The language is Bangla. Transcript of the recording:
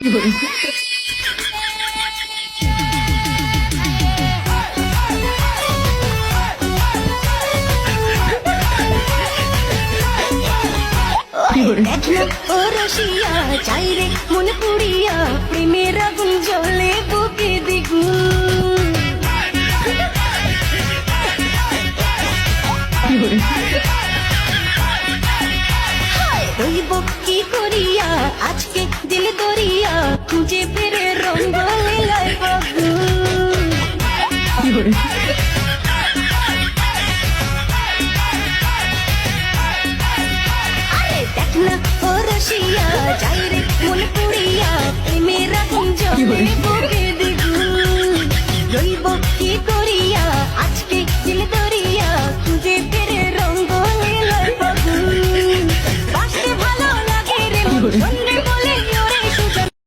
দেখ না ও রসিয়া চাই রে মনে পুড়িয়া প্রেমের আগুন জ্বলে বুকে দ্বিগুণ। রইব কি করিয়া আজকে দিল দরিয়া খুঁজে ফেরে রঙ্গ লীলায় ফাগুন। দেখ না ও রসিয়া যাই রে মন পুড়িয়া